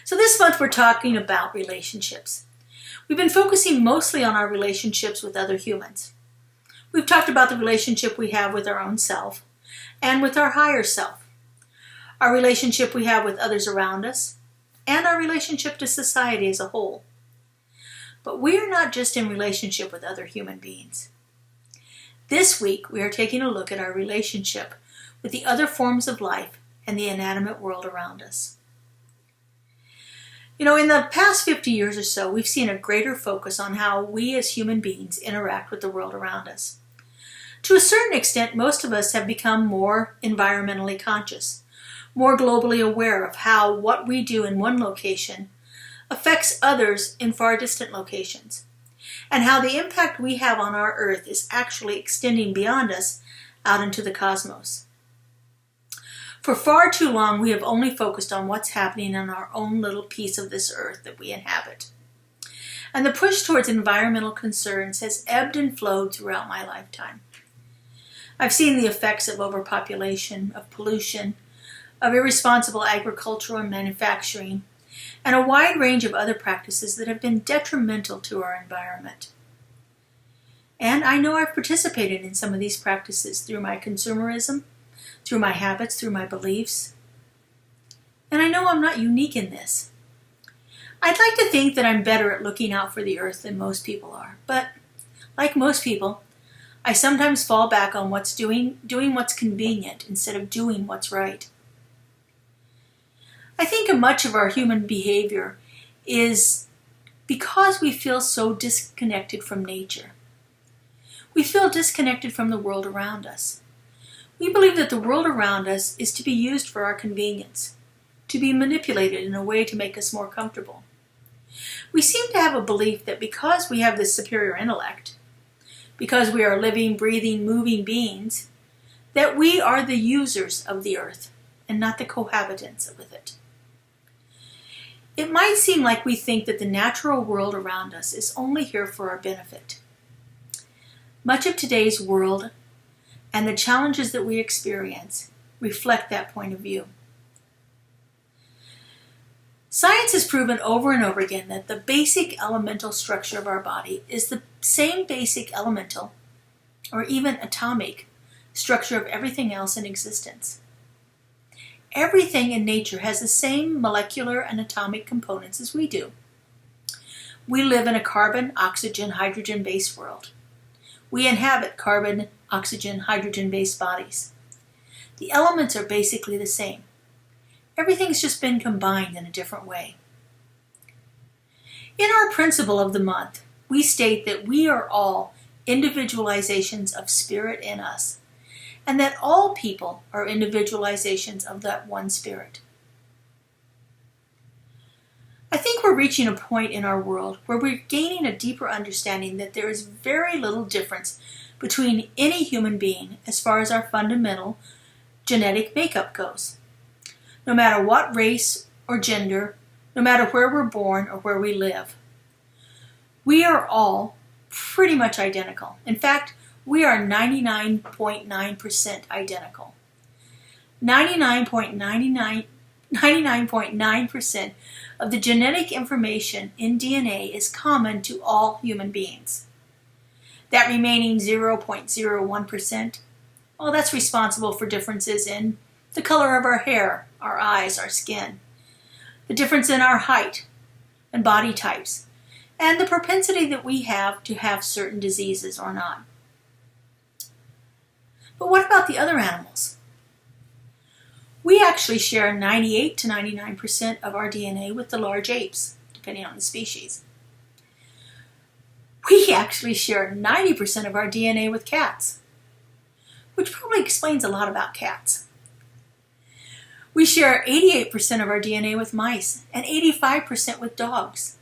So this month we're talking about relationships. We've been focusing mostly on our relationships with other humans. We've talked about the relationship we have with our own self and with our higher self, our relationship we have with others around us, and our relationship to society as a whole. But we are not just in relationship with other human beings. This week we are taking a look at our relationship with the other forms of life and the inanimate world around us. In the past 50 years or so, we've seen a greater focus on how we as human beings interact with the world around us. To a certain extent, most of us have become more environmentally conscious, more globally aware of how what we do in one location affects others in far distant locations, and how the impact we have on our Earth is actually extending beyond us out into the cosmos. For far too long, we have only focused on what's happening on our own little piece of this earth that we inhabit. And the push towards environmental concerns has ebbed and flowed throughout my lifetime. I've seen the effects of overpopulation, of pollution, of irresponsible agriculture and manufacturing, and a wide range of other practices that have been detrimental to our environment. And I know I've participated in some of these practices through my consumerism, through my habits, through my beliefs. And I know I'm not unique in this. I'd like to think that I'm better at looking out for the earth than most people are, but like most people, I sometimes fall back on doing what's convenient instead of doing what's right. I think much of our human behavior is because we feel so disconnected from nature. We feel disconnected from the world around us. We believe that the world around us is to be used for our convenience, to be manipulated in a way to make us more comfortable. We seem to have a belief that because we have this superior intellect, because we are living, breathing, moving beings, that we are the users of the earth and not the cohabitants with it. It might seem like we think that the natural world around us is only here for our benefit. Much of today's world and the challenges that we experience reflect that point of view. Science has proven over and over again that the basic elemental structure of our body is the same basic elemental, or even atomic, structure of everything else in existence. Everything in nature has the same molecular and atomic components as we do. We live in a carbon, oxygen, hydrogen-based world. We inhabit carbon, oxygen, hydrogen-based bodies. The elements are basically the same. Everything's just been combined in a different way. In our principle of the month, we state that we are all individualizations of spirit in us, and that all people are individualizations of that one spirit. I think we're reaching a point in our world where we're gaining a deeper understanding that there is very little difference between any human being as far as our fundamental genetic makeup goes. No matter what race or gender, no matter where we're born or where we live, we are all pretty much identical. In fact, we are 99.9% identical. 99.9% of the genetic information in DNA is common to all human beings. That remaining 0.01%, well, that's responsible for differences in the color of our hair, our eyes, our skin, the difference in our height and body types, and the propensity that we have to have certain diseases or not. But what about the other animals? We actually share 98 to 99% of our DNA with the large apes, depending on the species. We actually share 90% of our DNA with cats, which probably explains a lot about cats. We share 88% of our DNA with mice and 85% with dogs.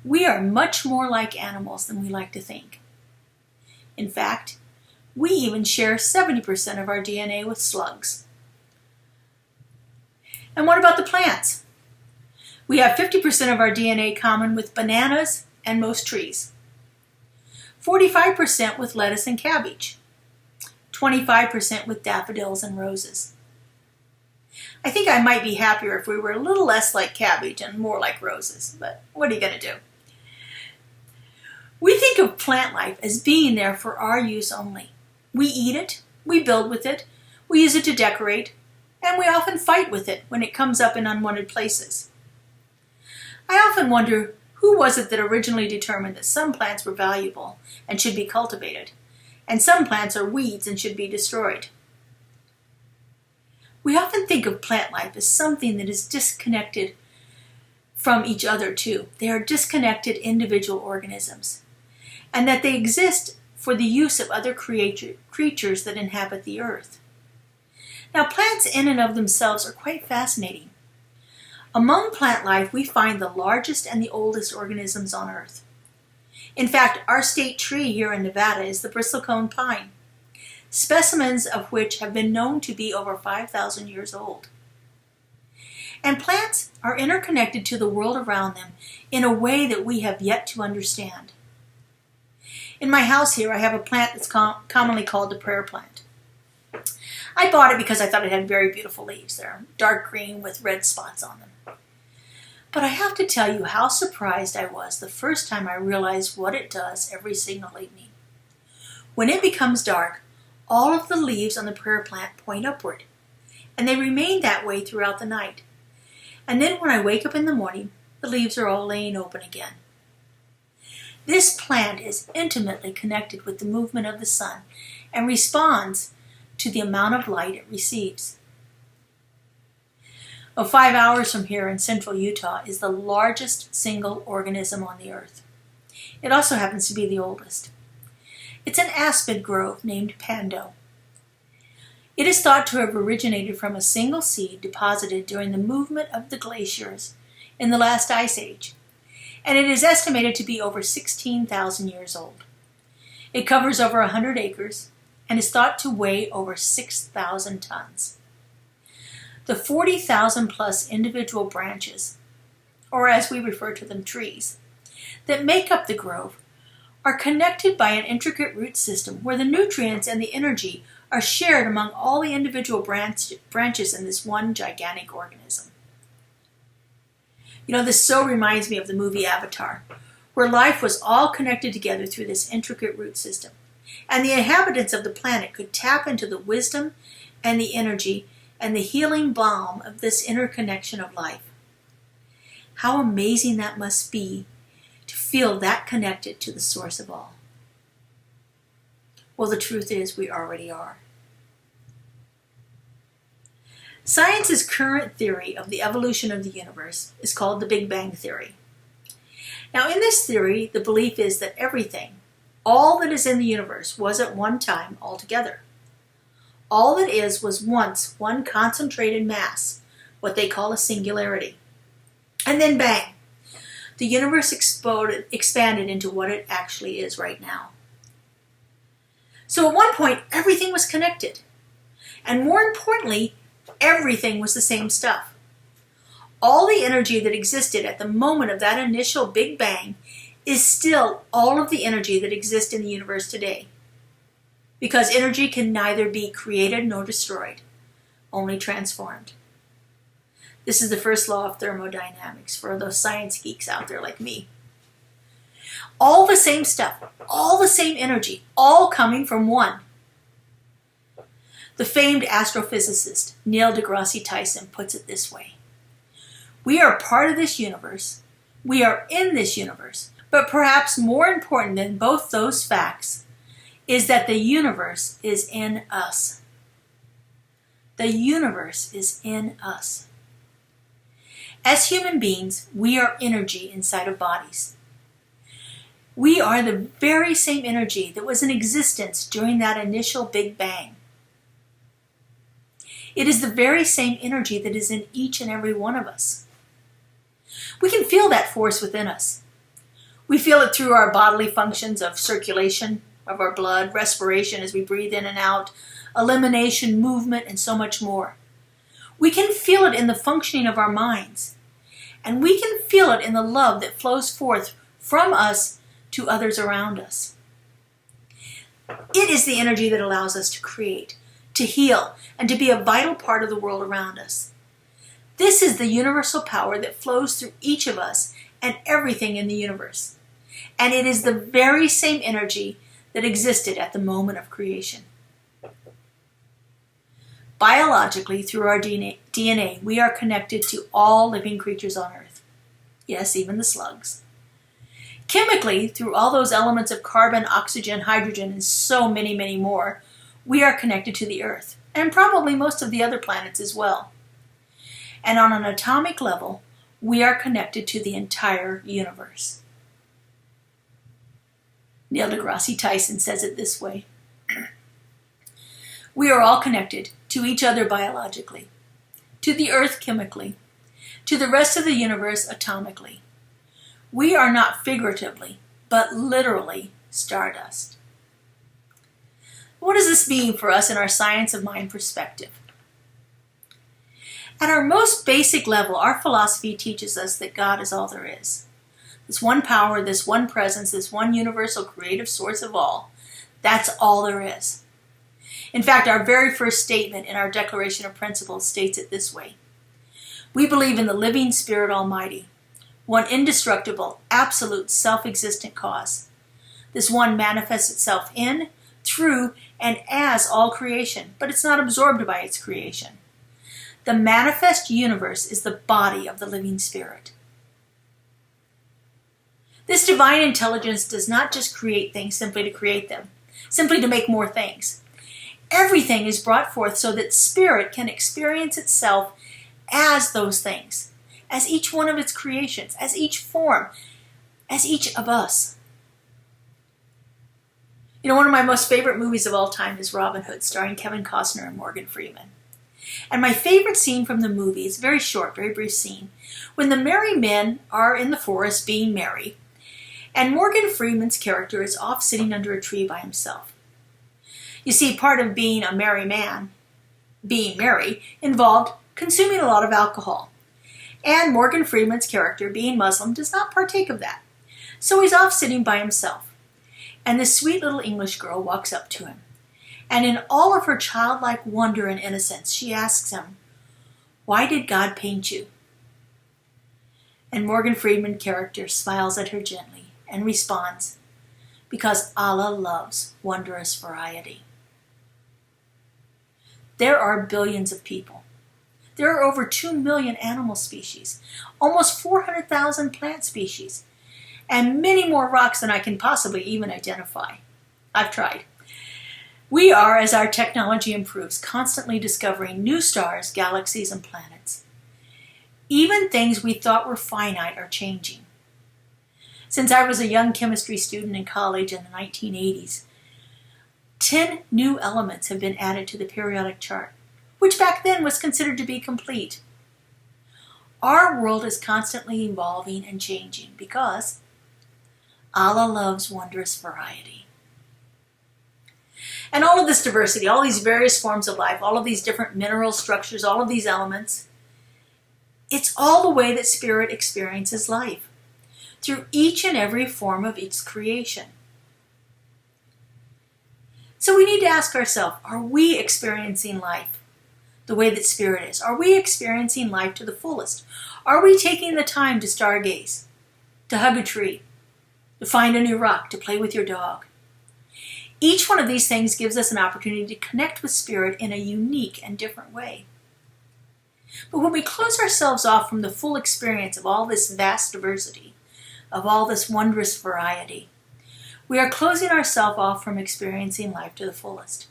We are much more like animals than we like to think. In fact, we even share 70% of our DNA with slugs. And what about the plants? We have 50% of our DNA common with bananas and most trees, 45% with lettuce and cabbage, 25% with daffodils and roses. I think I might be happier if we were a little less like cabbage and more like roses, but what are you going to do? We think of plant life as being there for our use only. We eat it, we build with it, we use it to decorate, and we often fight with it when it comes up in unwanted places. I often wonder, who was it that originally determined that some plants were valuable and should be cultivated, and some plants are weeds and should be destroyed? We often think of plant life as something that is disconnected from each other too. They are disconnected individual organisms, and that they exist for the use of other creatures that inhabit the earth. Now, plants in and of themselves are quite fascinating. Among plant life, we find the largest and the oldest organisms on earth. In fact, our state tree here in Nevada is the bristlecone pine, specimens of which have been known to be over 5,000 years old. And plants are interconnected to the world around them in a way that we have yet to understand. In my house here, I have a plant that's commonly called the prayer plant. I bought it because I thought it had very beautiful leaves. They're dark green with red spots on them. But I have to tell you how surprised I was the first time I realized what it does every single evening. When it becomes dark, all of the leaves on the prayer plant point upward, and they remain that way throughout the night. And then when I wake up in the morning, the leaves are all laying open again. This plant is intimately connected with the movement of the sun and responds to the amount of light it receives. 5 hours from here in central Utah is the largest single organism on the earth. It also happens to be the oldest. It's an aspen grove named Pando. It is thought to have originated from a single seed deposited during the movement of the glaciers in the last ice age, and it is estimated to be over 16,000 years old. It covers over 100 acres and is thought to weigh over 6,000 tons. The 40,000 plus individual branches, or as we refer to them, trees, that make up the grove are connected by an intricate root system where the nutrients and the energy are shared among all the individual branches in this one gigantic organism. You know, this so reminds me of the movie Avatar, where life was all connected together through this intricate root system, and the inhabitants of the planet could tap into the wisdom and the energy and the healing balm of this interconnection of life. How amazing that must be to feel that connected to the source of all. Well, the truth is we already are. Science's current theory of the evolution of the universe is called the Big Bang Theory. Now, in this theory, the belief is that everything, all that is in the universe, was at one time all together. All that is was once one concentrated mass, what they call a singularity. And then bang, the universe expanded into what it actually is right now. So at one point, everything was connected. And more importantly, everything was the same stuff. All the energy that existed at the moment of that initial Big Bang is still all of the energy that exists in the universe today. Because energy can neither be created nor destroyed, only transformed. This is the first law of thermodynamics for those science geeks out there like me. All the same stuff, all the same energy, all coming from one. The famed astrophysicist Neil deGrasse Tyson puts it this way: we are part of this universe, we are in this universe, but perhaps more important than both those facts is that the universe is in us. The universe is in us. As human beings, we are energy inside of bodies. We are the very same energy that was in existence during that initial Big Bang. It is the very same energy that is in each and every one of us. We can feel that force within us. We feel it through our bodily functions of circulation of our blood, respiration as we breathe in and out, elimination, movement, and so much more. We can feel it in the functioning of our minds. And we can feel it in the love that flows forth from us to others around us. It is the energy that allows us to create, to heal, and to be a vital part of the world around us. This is the universal power that flows through each of us and everything in the universe. And it is the very same energy that existed at the moment of creation. Biologically, through our DNA, we are connected to all living creatures on Earth. Yes, even the slugs. Chemically, through all those elements of carbon, oxygen, hydrogen, and so many, many more, we are connected to the Earth, and probably most of the other planets as well. And on an atomic level, we are connected to the entire universe. Neil deGrasse Tyson says it this way. We are all connected to each other biologically, to the Earth chemically, to the rest of the universe atomically. We are not figuratively, but literally stardust. What does this mean for us in our science of mind perspective? At our most basic level, our philosophy teaches us that God is all there is. This one power, this one presence, this one universal creative source of all, that's all there is. In fact, our very first statement in our Declaration of Principles states it this way. We believe in the living Spirit Almighty, one indestructible, absolute, self-existent cause. This one manifests itself in, through, and as all creation, but it's not absorbed by its creation. The manifest universe is the body of the living Spirit. This divine intelligence does not just create things simply to create them, simply to make more things. Everything is brought forth so that Spirit can experience itself as those things, as each one of its creations, as each form, as each of us. You know, one of my most favorite movies of all time is Robin Hood, starring Kevin Costner and Morgan Freeman. And my favorite scene from the movie is a very short, very brief scene, when the merry men are in the forest being merry, and Morgan Freeman's character is off sitting under a tree by himself. You see, part of being a merry man, being merry, involved consuming a lot of alcohol. And Morgan Freeman's character, being Muslim, does not partake of that. So he's off sitting by himself. And this sweet little English girl walks up to him. And in all of her childlike wonder and innocence, she asks him, "Why did God paint you?" And Morgan Freeman's character smiles at her gently and responds, "Because Allah loves wondrous variety." There are billions of people. There are over 2 million animal species, almost 400,000 plant species, and many more rocks than I can possibly even identify. I've tried. We are, as our technology improves, constantly discovering new stars, galaxies, and planets. Even things we thought were finite are changing. Since I was a young chemistry student in college in the 1980s, 10 new elements have been added to the periodic chart, which back then was considered to be complete. Our world is constantly evolving and changing because Allah loves wondrous variety. And all of this diversity, all these various forms of life, all of these different mineral structures, all of these elements, it's all the way that Spirit experiences life, through each and every form of its creation. So we need to ask ourselves, are we experiencing life the way that Spirit is? Are we experiencing life to the fullest? Are we taking the time to stargaze, to hug a tree, to find a new rock, to play with your dog? Each one of these things gives us an opportunity to connect with Spirit in a unique and different way. But when we close ourselves off from the full experience of all this vast diversity, of all this wondrous variety, we are closing ourselves off from experiencing life to the fullest.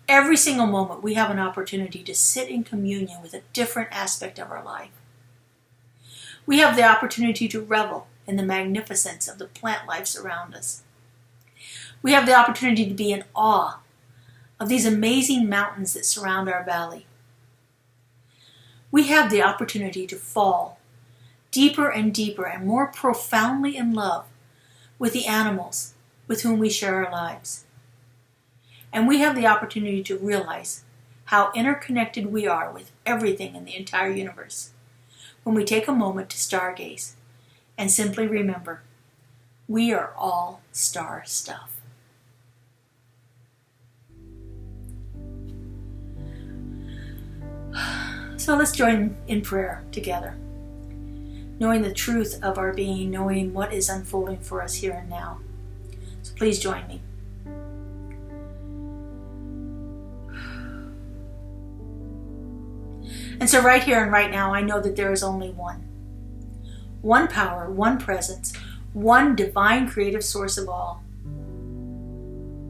Every single moment we have an opportunity to sit in communion with a different aspect of our life. We have the opportunity to revel in the magnificence of the plant life around us. We have the opportunity to be in awe of these amazing mountains that surround our valley. We have the opportunity to fall deeper and deeper and more profoundly in love with the animals with whom we share our lives. And we have the opportunity to realize how interconnected we are with everything in the entire universe when we take a moment to stargaze and simply remember, we are all star stuff. So let's join in prayer together, knowing the truth of our being, knowing what is unfolding for us here and now. So please join me. And so right here and right now, I know that there is only one power, one presence, one divine creative source of all.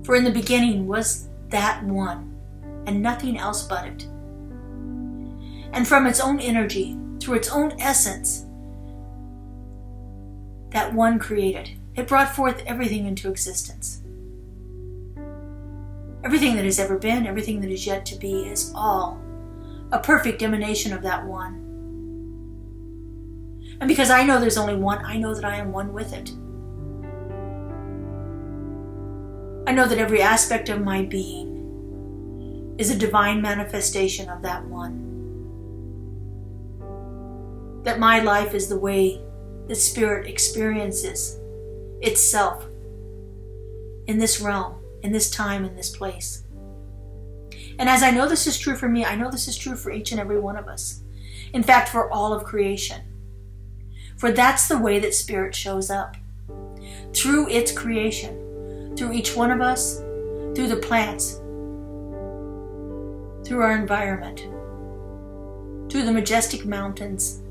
For in the beginning was that one, and nothing else but it. And from its own energy, through its own essence, that one created. It brought forth everything into existence. Everything that has ever been, everything that is yet to be, is all a perfect emanation of that one. And because I know there's only one, I know that I am one with it. I know that every aspect of my being is a divine manifestation of that one. That my life is the way that Spirit experiences itself in this realm, in this time, in this place. And as I know this is true for me, I know this is true for each and every one of us. In fact, for all of creation. For that's the way that Spirit shows up. Through its creation. Through each one of us. Through the plants. Through our environment. Through the majestic mountains.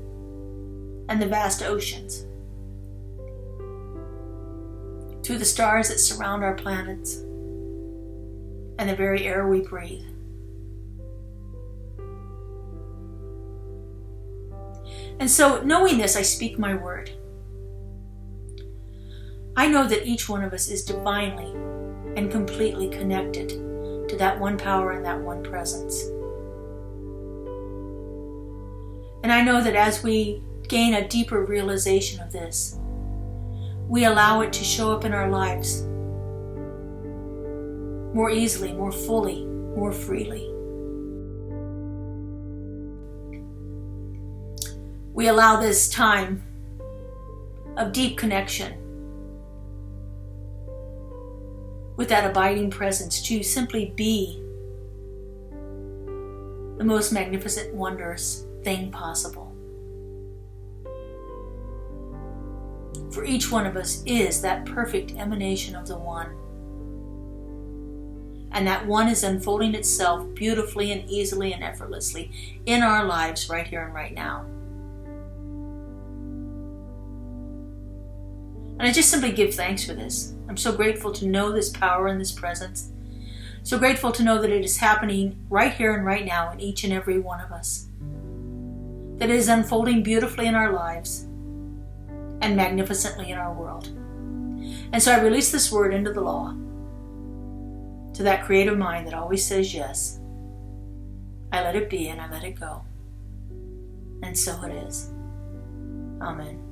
And the vast oceans. Through the stars that surround our planets. And the very air we breathe. And so, knowing this, I speak my word. I know that each one of us is divinely and completely connected to that one power and that one presence. And I know that as we gain a deeper realization of this, we allow it to show up in our lives more easily, more fully, more freely. We allow this time of deep connection with that abiding presence to simply be the most magnificent, wondrous thing possible. For each one of us is that perfect emanation of the one. And that one is unfolding itself beautifully and easily and effortlessly in our lives right here and right now. And I just simply give thanks for this. I'm so grateful to know this power and this presence. So grateful to know that it is happening right here and right now in each and every one of us. That it is unfolding beautifully in our lives and magnificently in our world. And so I release this word into the law to that creative mind that always says yes. I let it be and I let it go. And so it is. Amen.